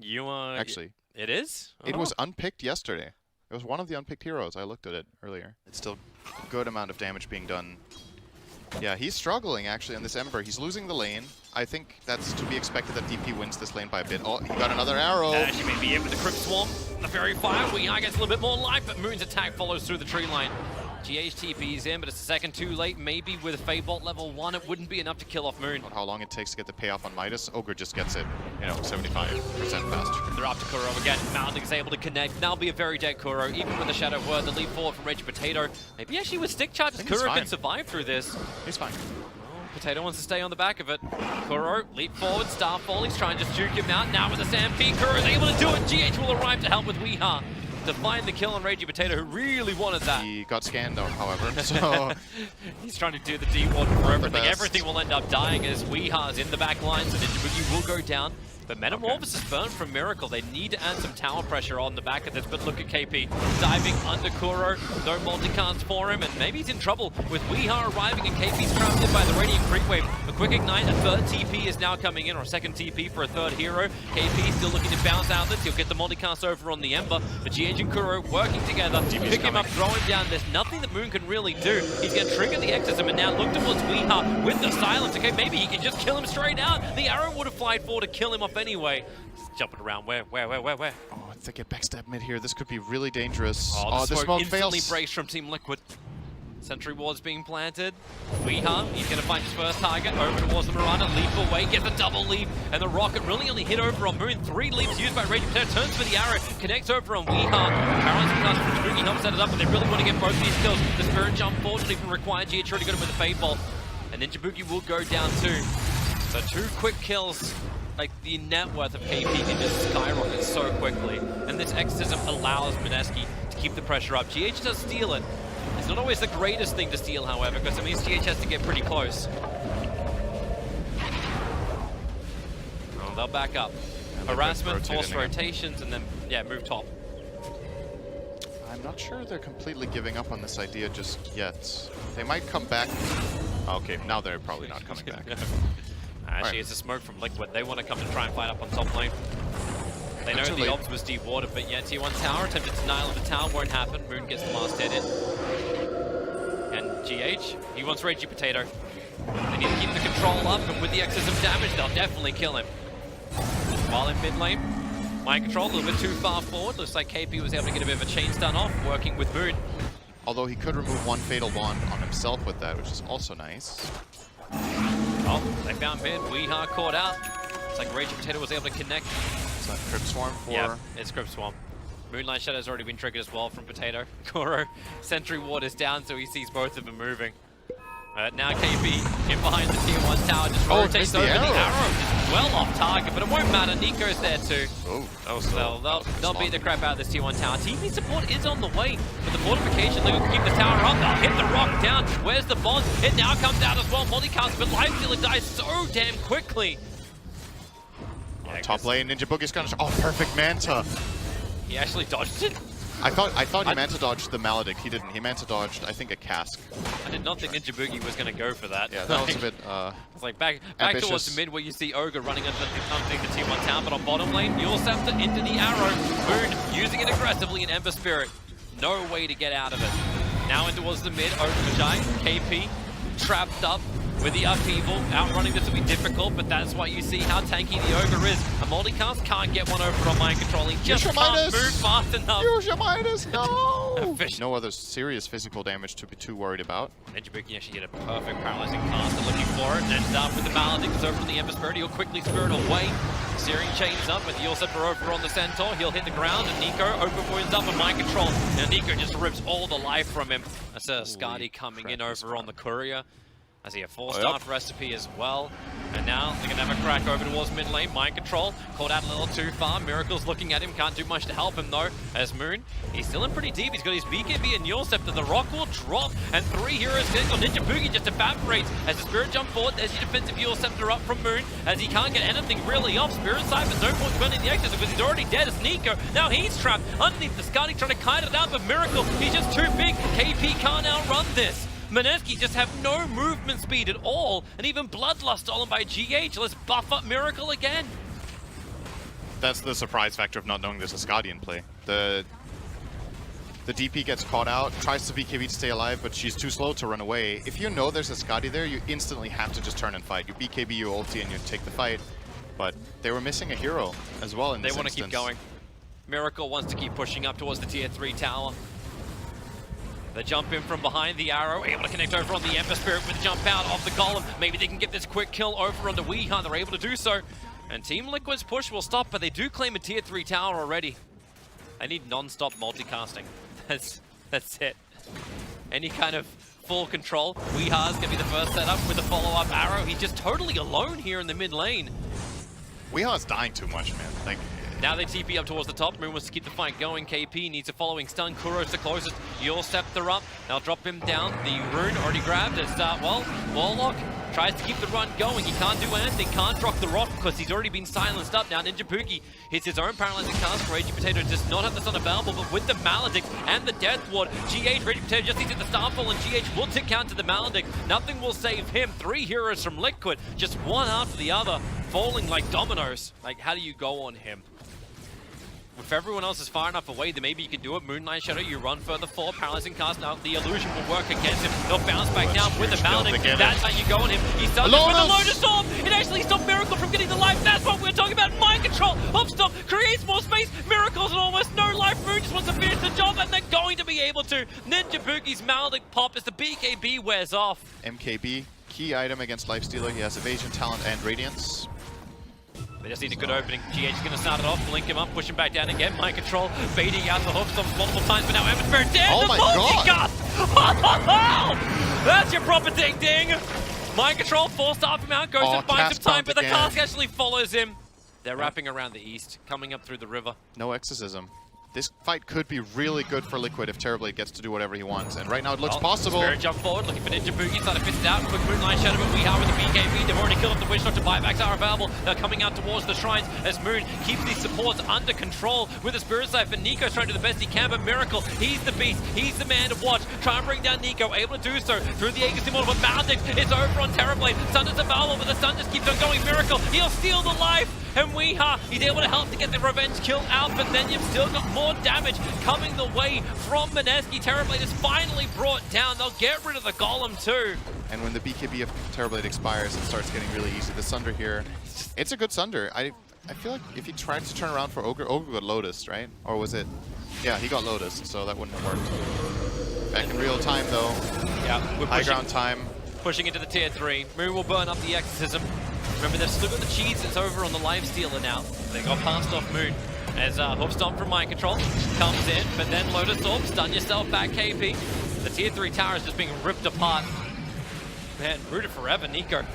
You Actually, it is? it was unpicked yesterday. It was one of the unpicked heroes. I looked at it earlier. It's still a good amount of damage being done. Yeah, he's struggling actually on this Ember. He's losing the lane. I think that's to be expected that DP wins this lane by a bit. Oh, he got another arrow. She may be in with the Crypt Swarm. The Fairy Fire. Weehaw gets a little bit more life, but Moon's attack follows through the tree line. GH TP's in, but it's a second too late. Maybe with Feybolt level 1, it wouldn't be enough to kill off Moon. How long it takes to get the payoff on Midas. Ogre just gets it, 75% faster. They're up to Kuro again. Mounting's able to connect. Now be a very dead Kuro, even with the Shadow Word. The leap forward from Raging Potato. Maybe actually with stick charges, Kuro can survive through this. He's fine. Potato wants to stay on the back of it. Kuro, leap forward, Starfall. He's trying to just juke him out. Now with the Stampede, Kuro is able to do it. GH will arrive to help with Weehaw to find the kill on Raging Potato, who really wanted that. He got scanned though, however, so... He's trying to do the D1 for everything. Everything will end up dying as Weehaw's in the back line, so Ninja Boogie will go down. But Metamorphosis burned from Miracle. They need to add some tower pressure on the back of this, but look at KP diving under Kuro. No multicast for him, and maybe he's in trouble with Weehaw arriving and KP's trapped in by the Radiant Creep Wave. A quick ignite, a third TP is now coming in, or a second TP for a third hero. KP still looking to bounce out this. He'll get the multicast over on the Ember. But GH and Kuro working together, pick him up, throw him down. There's nothing that Moon can really do. He's going to trigger the Exorcism and now look towards Weehaw with the silence. Okay, maybe he can just kill him straight out. The arrow would have flied forward to kill him off anyway. Jumping around, where? Oh, if they get backstab mid here, this could be really dangerous. Oh, the smoke instantly fails. braced from Team Liquid. Sentry ward's being planted. Weehaw, he's going to find his first target. Over towards the Miranda, leap away, gets a double leap. And the rocket really only hit over on Moon. 3 leaps used by Raging Potato, turns for the arrow, connects over on Weehaw. Paralyzing class from Spooky helps set it up, but they really want to get both these kills. The Spirit Jump forward doesn't even require GH already got him with the Fade Bolt. And Ninja Boogie will go down too. So 2 quick kills. Like, the net worth of KP can just skyrocket so quickly. And this Exorcism allows MINESKI to keep the pressure up. GH does steal it. It's not always the greatest thing to steal, however, because it means GH has to get pretty close. Oh, they'll back up. Harassment, force rotations, and then, yeah, move top. I'm not sure they're completely giving up on this idea just yet. They might come back. Okay, now they're probably not coming back. Actually, it's a smoke from Liquid. They want to come and try and fight up on top lane. They know the obs was dewatered, but yeah, T1 tower, attempted denial of the tower, won't happen. Moon gets the last hit in. And GH, he wants Raging Potato. They need to keep the control up, and with the Exorcism damage, they'll definitely kill him. While in mid lane, Mind Control a little bit too far forward. Looks like KP was able to get a bit of a chain stun off, working with Moon. Although he could remove 1 Fatal Bond on himself with that, which is also nice. Oh, they found mid. Weehaw caught out. It's like Raging Potato was able to connect. Is that Crypt Swarm for... Yeah, it's Crypt Swarm. Moonlight Shadow's already been triggered as well from Potato. Kuro, Sentry Ward is down, so he sees both of them moving. Now KP in behind the Tier 1 tower just rotates over the arrow. Just well off target, but it won't matter. Nico's there too. They'll beat the crap out of this Tier 1 tower. TP support is on the way, but the fortification, they will keep the tower up. They'll hit the rock down. Where's the bond? It now comes out as well. Multicast, but Life Stealer dies so damn quickly. Yeah, top lane, Ninja Boogie's gonna... Oh, perfect Manta. He actually dodged it. I thought he meant to dodge the Maledict. He didn't. He meant to dodge, I think, a cask. I did not think Ninja Boogie was going to go for that. Yeah, that was a bit it's like back towards the mid where you see Ogre running underneath the T1 town, but on bottom lane, Mule Scepter into the arrow. Moon using it aggressively in Ember Spirit. No way to get out of it. Now in towards the mid, Ogre Magi, KP, trapped up with the upheaval. Outrunning this will be difficult, but that's why you see how tanky the Ogre is. A multicast can't get one over on mind controlling. Just can't move fast enough. Use your Midas, no! No other serious physical damage to be too worried about. Ninja Boogie actually get a perfect paralyzing cast. They're looking for it. Ends up with the Maledict over from the Ember Spirit. He'll quickly spirit away. Searing chains up with the Yule Scepter over on the Centaur. He'll hit the ground, and Nico overwhelms up with mind control. And Nico just rips all the life from him. That's a Skadi coming in over on the Courier. I see a 4-star recipe as well. And now they're going to have a crack over towards mid lane. Mind Control caught out a little too far. Miracle's looking at him. Can't do much to help him though. As Moon, he's still in pretty deep. He's got his BKB and Yule Scepter. The rock will drop. And 3 heroes get on. Ninja Boogie just evaporates as the Spirit jump forward. There's your defensive Yule Scepter up from Moon. As he can't get anything really off. Spirit Side, but no point burning the Exorcism because he's already dead as Nico. Now he's trapped underneath the Skadi trying to kite it out. But Miracle, he's just too big. KP can't outrun this. MINESKI just have no movement speed at all, and even Bloodlust stolen by GH. Let's buff up Miracle again. That's the surprise factor of not knowing there's a Skadi in play. The DP gets caught out, tries to BKB to stay alive, but she's too slow to run away. If you know there's a Skadi there, you instantly have to just turn and fight. You BKB, you ulti, and you take the fight. But they were missing a hero as well in this instance. They want to keep going. Miracle wants to keep pushing up towards the tier 3 tower. They jump in from behind the arrow, able to connect over on the Ember Spirit with the jump out of the Golem. Maybe they can get this quick kill over on the Weeha. They're able to do so. And Team Liquid's push will stop, but they do claim a tier 3 tower already. They need non-stop multicasting. That's it. Any kind of full control. Weeha's gonna be the first setup with a follow-up arrow. He's just totally alone here in the mid lane. Weeha's dying too much, man. Like, now they TP up towards the top. Moon wants to keep the fight going. KP needs a following stun. Kuro's the closest. You'll Scepter up. They'll drop him down. The rune already grabbed as, well, Warlock tries to keep the run going. He can't do anything. Can't drop the rock because he's already been silenced up. Now Ninjabuki hits his own paralyzing cast. Raging Potato does not have the stun available, but with the Maledict and the Death Ward, GH, Raging Potato just needs to the Starfall, and GH will tick out to the Maledict. Nothing will save him. 3 heroes from Liquid, just one after the other, falling like dominoes. Like, how do you go on him? If everyone else is far enough away, then maybe you can do it. Moonlight Shadow, you run further forward, paralyzing cast. Now the illusion will work against him. He'll bounce back down with the Maledict. That's how you go on him. He's done it with a Lotus Orb. It actually stopped Miracle from getting the life. That's what we're talking about. Mind control. Hopstop creates more space. Miracle's and almost no life. Moon just wants to finish the job, and they're going to be able to. Ninjabuki's Maledict pop as the BKB wears off. MKB, key item against Lifestealer. He has Evasion, Talent, and Radiance. They just need a good opening. GH is going to start it off, blink him up, push him back down again. Mind control, baiting out the Hookstops multiple times, but now Ember Spirit dead. Oh my God! That's your proper ding-ding! Mind control, forced off him out, goes and finds some time, but the cask actually follows him. They're wrapping around the east, coming up through the river. No exorcism. This fight could be really good for Liquid if Terrorblade gets to do whatever he wants, and right now it looks possible. Spirit jump forward, looking for Ninjabuki, trying to fist it out. Quick Moonlight Shadow, but Weeha with the BKB. They've already killed off the Witch Doctor. Buybacks are available. They're coming out towards the shrines as Moon keeps these supports under control with the Spirit Scythe. And Nico's trying to do the best he can, but Miracle, he's the beast. He's the man to watch. Try and bring down Nico, able to do so through the Aegis Immortal. But Maledict is over on Terrorblade. Thunder's available, but the Sun just keeps on going. Miracle, he'll steal the life. And Weeha, he's able to help to get the revenge kill out, but then you've still got more damage coming the way from MINESKI. Terrorblade is finally brought down. They'll get rid of the Golem too. And when the BKB of Terrorblade expires, it starts getting really easy. The Sunder here, it's a good Sunder. I feel like if he tried to turn around for Ogre got Lotus, right? Or was it? Yeah, he got Lotus, so that wouldn't have worked. Back in real time though. Yeah, we're high ground time. Pushing into the tier 3. Moon will burn up the Exorcism. Remember, they've still got the cheese that's over on the Lifestealer now. They got passed off Moon. As Hoopstomp from Mind Control comes in, but then Lotus Orb, stun yourself back, KP. The tier 3 tower is just being ripped apart. Man, rooted forever, Nico.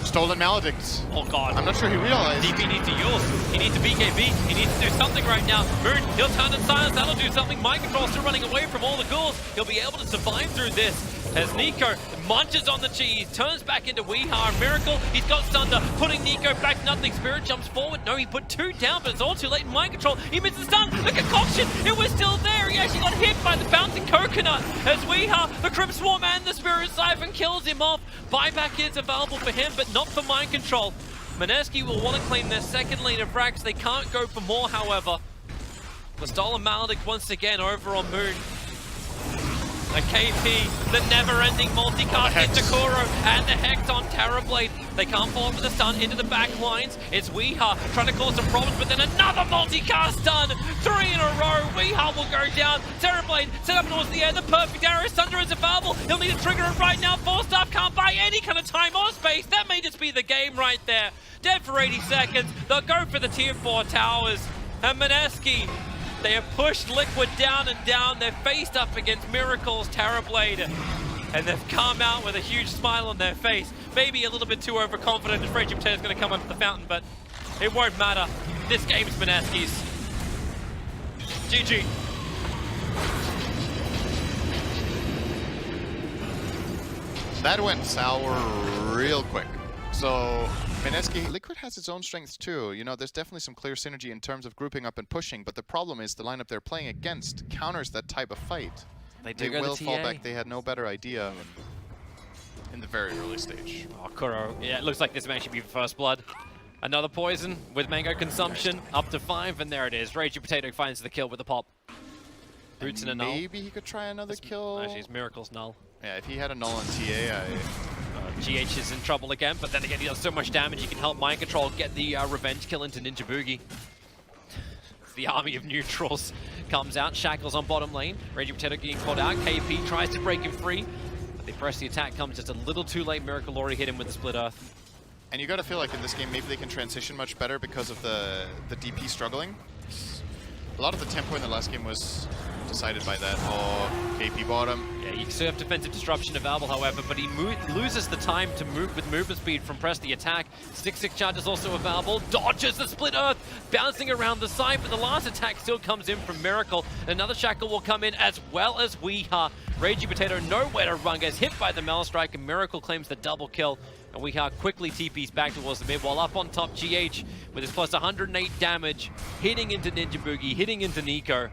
Stolen Maledicts. Oh God. I'm not sure he realized. DP needs to use. He needs to BKB. He needs to do something right now. Moon, he'll turn and silence. That'll do something. Mind Control still running away from all the ghouls. He'll be able to survive through this. As Nico munches on the cheese, turns back into Weeha. Miracle, he's got Thunder, putting Nico back, nothing. Spirit jumps forward. No, he put 2 down, but it's all too late in Mind Control. He misses stun. The concoction, it was still there. He actually got hit by the bouncing coconut. As Weeha, the Crypt Swarm and the Spirit Siphon kills him off. Buyback is available for him, but not for Mind Control. MINESKI will want to claim their second lane of racks. They can't go for more, however. The stolen Maledict once again over on Moon. The KP, the never-ending multicast into Kuro, and the Hex on Terrorblade. They can't fall for the stun into the back lines. It's Weeha trying to cause some problems, but then another multicast stun. 3 in a row. Weeha will go down. Terrorblade set up towards the air. The perfect arrow. Thunder is available. He'll need to trigger it right now. Forstaff can't buy any kind of time or space. That may just be the game right there. Dead for 80 seconds. They'll go for the tier 4 towers. And MINESKI, they have pushed Liquid down and down. They're faced up against Miracle's Terrorblade. And they've come out with a huge smile on their face. Maybe a little bit too overconfident if Raging Potato is going to come up the fountain, but it won't matter. This game's MINESKI's. GG. That went sour real quick. So MINESKI, Liquid has its own strengths too. You know, there's definitely some clear synergy in terms of grouping up and pushing, but the problem is the lineup they're playing against counters that type of fight. They will fall back. They had no better idea in the very early stage. Oh, Kuro. Yeah, it looks like this may actually be First Blood. Another poison with mango consumption, up to 5, and there it is. Ragey Potato finds the kill with the pop. Boots and a null. Maybe he could try another kill. Actually, it's Miracle's null. Yeah, if he had a null on TA, GH is in trouble again, but then again, he does so much damage, he can help Mind Control get the revenge kill into Ninja Boogie. The army of neutrals comes out, Shackles on bottom lane. Ragey Potato getting caught out, KP tries to break him free, but they press the attack, comes just a little too late. Miracle already hit him with the Split Earth. and you gotta feel like in this game maybe they can transition much better because of the DP struggling. A lot of the tempo in the last game was decided by that. Oh, KP bottom. Yeah, you still have defensive disruption available, however, but he loses the time to move with movement speed from press the attack. 6-6 charge is also available. Dodges the Split Earth, bouncing around the side, but the last attack still comes in from Miracle. Another Shackle will come in as well as Weeha. Ragey Potato nowhere to run, gets hit by the Metal Strike, and Miracle claims the double kill. And Weeha quickly TPs back towards the mid, while up on top, GH with his plus 108 damage, hitting into Ninja Boogie, hitting into Nico.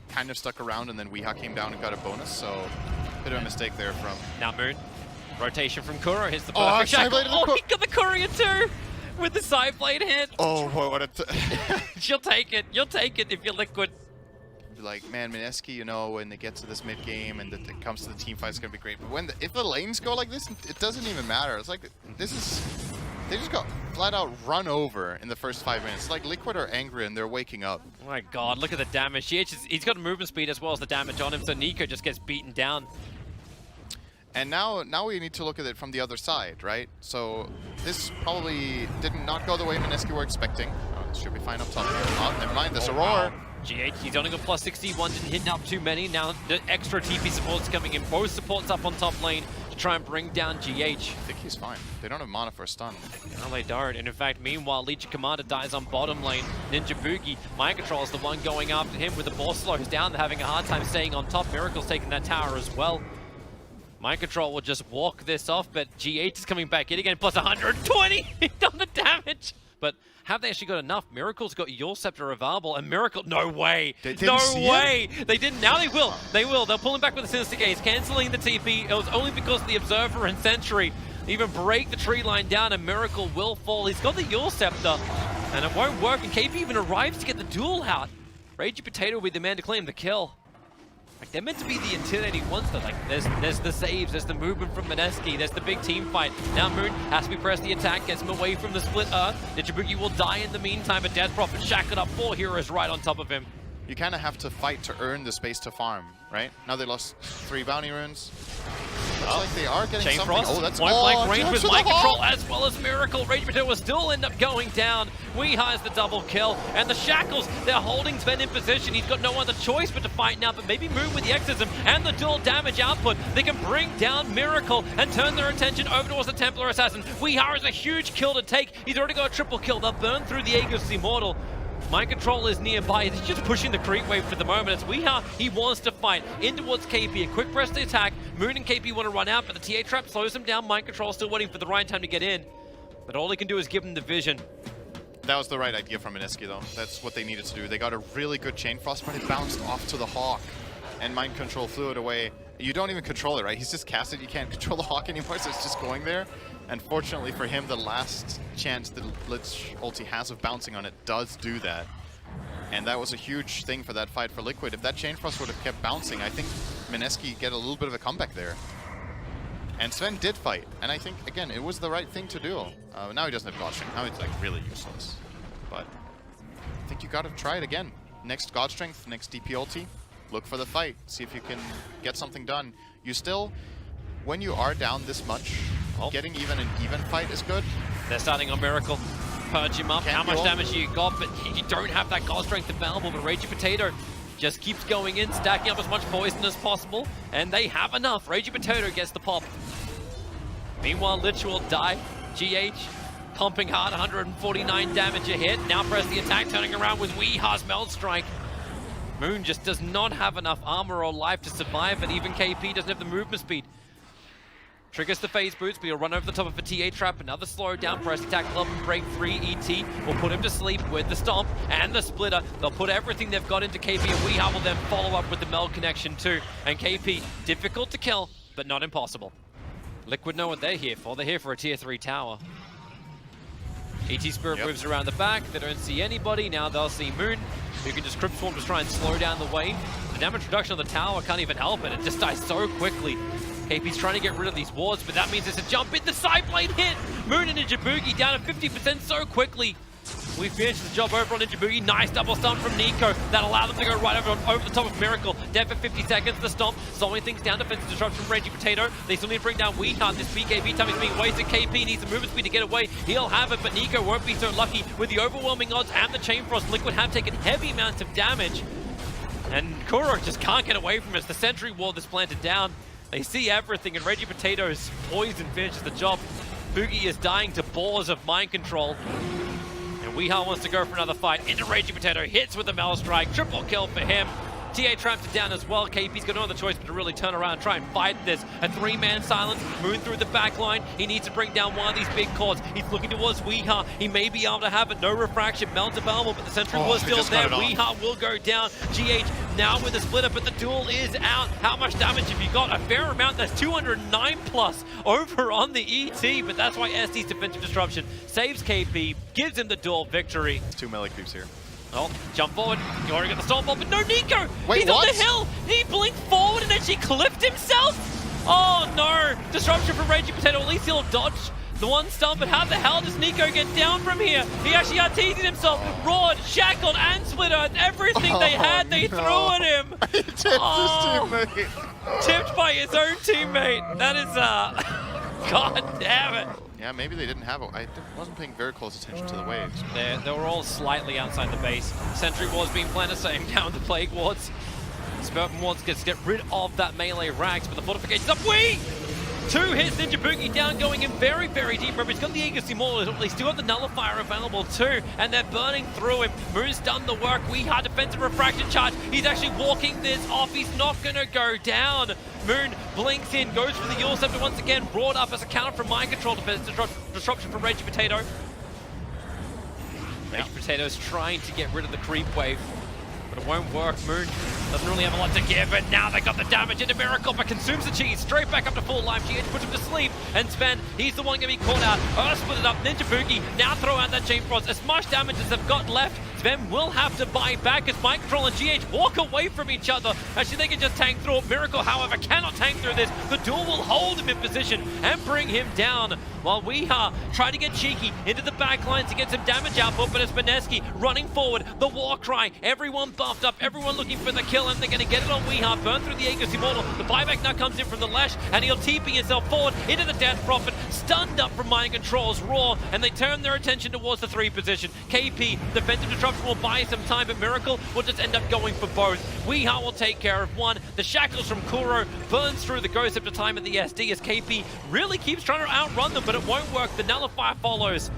Kind of stuck around, and then Weeha came down and got a bonus, so bit of a mistake there from... Now Moon, rotation from Kuro, hits the perfect Shackle. Oh, he got the Courier too! With the side blade hit! Oh, what a... You'll take it if you're Liquid. Like, man, MINESKI, you know, when they get to this mid game and it comes to the team fight, it's gonna be great. But when if the lanes go like this, it doesn't even matter. It's like this is they just got flat out run over in the first 5 minutes. It's like Liquid are angry and they're waking up. Oh my god, look at the damage. He's got movement speed as well as the damage on him, so Nico just gets beaten down. And now we need to look at it from the other side, right? So this probably did not go the way MINESKI were expecting. Oh, it should be fine up top here. Oh, never mind, there's a roar. GH, he's only got plus 61, didn't hit up too many. Now the extra TP support's coming in. Both supports up on top lane to try and bring down GH. I think he's fine. They don't have mana for a stun. No, they don't. And in fact, meanwhile, Legion Commander dies on bottom lane. Ninja Boogie, Mind Control is the one going after him with the ball slows down. They're having a hard time staying on top. Miracle's taking that tower as well. Mind Control will just walk this off, but GH is coming back in again, plus 120 on the damage. But have they actually got enough? Miracle's got Your Scepter available, and Miracle, no way! No way! They didn't, now they will! They will, they'll pull him back with the Sinister Gaze, cancelling the TP. It was only because the Observer and Sentry even break the tree line down, and Miracle will fall. He's got the Your Scepter, and it won't work, and KP even arrives to get the duel out. Ragey Potato will be the man to claim the kill. Like, they're meant to be the intimidating ones though. Like, there's the saves, there's the movement from MINESKI, there's the big team fight. Now Moon has to be pressed the attack, gets him away from the Split Earth. Ninja Boogie will die in the meantime, but Death Prophet shackled up 4 heroes right on top of him. You kind of have to fight to earn the space to farm, right? Now they lost 3 bounty runes. Looks like they are getting Chain something. Frost, Oh, that's point blank range with Mind Control as well as Miracle. Ragey Potato will still end up going down. Weeha has the double kill, and the Shackles, they're holding Sven in position. He's got no other choice but to fight now, but maybe move with the Exorcism and the dual damage output. They can bring down Miracle and turn their attention over towards the Templar Assassin. Weeha is a huge kill to take. He's already got a triple kill. They'll burn through the Aegis Immortal. Mind Control is nearby. He's just pushing the creep wave for the moment. It's Weeha, he wants to fight. In towards KP, a quick press to attack. Moon and KP want to run out, but the TA trap slows him down. Mind Control still waiting for the right time to get in. But all he can do is give him the vision. That was the right idea from MINESKI though. That's what they needed to do. They got a really good Chain Frost, but it bounced off to the Hawk. And Mind Control flew it away. You don't even control it, right? He's just casted. You can't control the Hawk anymore, so it's just going there. And fortunately for him, the last chance that Lich ulti has of bouncing on it does do that. And that was a huge thing for that fight for Liquid. If that Chain Frost would have kept bouncing, I think MINESKI get a little bit of a comeback there. And Sven did fight, and I think, again, it was the right thing to do. Now he doesn't have God Strength. Now it's like really useless. But I think you gotta try it again. Next God Strength, next DP ulti, look for the fight. See if you can get something done. You still, when you are down this much, getting even an even fight is good. They're starting on Miracle. Purge him up. How much damage you got, but you don't have that God Strength available, but Ragey Potato just keeps going in, stacking up as much poison as possible, and they have enough. Ragey Potato gets the pop. Meanwhile, Lich will die. GH pumping hard, 149 damage a hit. Now press the attack, turning around with Weeha's Meld Strike. Moon just does not have enough armor or life to survive, and even KP doesn't have the movement speed. Triggers the phase boots, but he'll run over the top of a TA trap. Another slow down press attack, club and break 3 ET will put him to sleep with the stomp and the splitter. They'll put everything they've got into KP, and Weeha will then follow up with the meld connection too. And KP, difficult to kill, but not impossible. Liquid know what they're here for. They're here for a tier 3 tower. ET Spirit moves around the back. They don't see anybody. Now they'll see Moon, who can just Crypt Swarm to try and slow down the wave. The damage reduction on the tower can't even help it. It just dies so quickly. KP's trying to get rid of these wards, but that means it's a jump in. The side blade hit. Moon and Ninja Boogie down to 50% so quickly. We finished the job over on Ninja Boogie. Nice double stomp from Nico. That allowed them to go right over the top of Miracle. Dead for 50 seconds. The stomp, slowing things down. Defensive disruption from Reggie Potato. They still need to bring down Weeheart. This BKB time is being wasted. KP needs the movement speed to get away. He'll have it, but Nico won't be so lucky with the overwhelming odds and the Chain Frost. Liquid have taken heavy amounts of damage. And Kuro just can't get away from us. The sentry wall that's planted down. They see everything, and Reggie Potato's poison finishes the job. Boogie is dying to balls of mind control. And Weeha wants to go for another fight. Into Reggie Potato, hits with the Metal Strike. Triple kill for him. TA tramps it down as well. KP's got no other choice but to really turn around and try and fight this. A three-man silence, Moon through the back line. He needs to bring down one of these big cords. He's looking towards Weeha. He may be able to have it. No refraction, melt available, but the sentry was still there. Weeha will go down. GH now with the splitter, but the duel is out. How much damage have you got? A fair amount. That's 209 plus over on the ET, but that's why SD's defensive disruption saves KP, gives him the duel victory. It's 2 melee creeps here. Oh, jump forward. You already got the storm ball, but no Nico! Wait, he's on the hill! He blinked forward and then she clipped himself? Oh no! Disruption from Reggie Potato. At least he'll dodge the one stump, but how the hell does Nico get down from here? He actually RT'd himself. Roared, shackled, and splitter. Everything they had, they threw at him. He tipped his teammate. Tipped by his own teammate. That is, God damn it. Yeah, maybe they didn't have I wasn't paying very close attention to the waves. They were all slightly outside the base. Sentry wards being planted, so down the plague wards. Spurton wards gets to get rid of that melee rags, but the fortification's up. Two hits, Ninja Boogie down, going in very, very deep. Remember, he's got the Aegis Immortal. They still have the Nullifier available too, and they're burning through him. Moon's done the work. Weeha defensive refraction charge. He's actually walking this off. He's not going to go down. Moon blinks in, goes for the Yule Scepter once again, brought up as a counter from Mind Control defense disruption from Reggie Potato. Reggie Potato's trying to get rid of the creep wave, but it won't work. Moon doesn't really have a lot to give, and now they got the damage into Miracle, but consumes the cheese. Straight back up to full life. GH puts him to sleep, and Sven, he's the one going to be caught out. Earth split it up. Ninja Boogie now throw out that Chain Frost. As much damage as they've got left, Sven will have to buy back as Mind Control and GH walk away from each other. Actually, they can just tank through it. Miracle, however, cannot tank through this. The duel will hold him in position and bring him down, while Weeha try to get cheeky into the back line to get some damage output, but it's MINESKI running forward. The war cry, everyone buffed up, everyone looking for the kill, and they're going to get it on Weeha. Burn through the Aegis Immortal. The buyback now comes in from the Lash, and he'll TP himself forward into the Death Prophet. Stunned up from Mind Control's Roar, and they turn their attention towards the 3 position. KP, defensive disruption will buy some time, but Miracle will just end up going for both. Weeha will take care of one. The shackles from Kuro burns through the Ghost Scepter time at the SD as KP really keeps trying to outrun them, but it won't work. The Nullifier follows.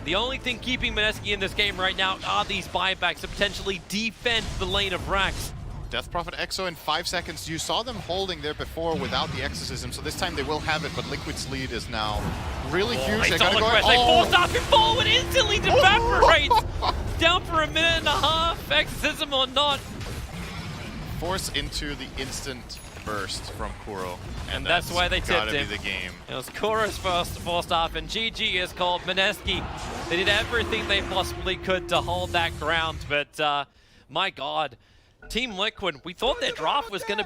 The only thing keeping MINESKI in this game right now are these buybacks to potentially defend the lane of Rax. Death Prophet Exo in 5 seconds. You saw them holding there before without the exorcism, so this time they will have it, but Liquid's lead is now really huge. They gotta go. They force up him forward, instantly evaporates. Down for a minute and a half, exorcism or not. Force into the instant burst from Kuro. And that's why they tipped him. Be the game. It was Kuro's forced off, and GG is called. MINESKI, they did everything they possibly could to hold that ground, but my God. Team Liquid, we thought their draft was going to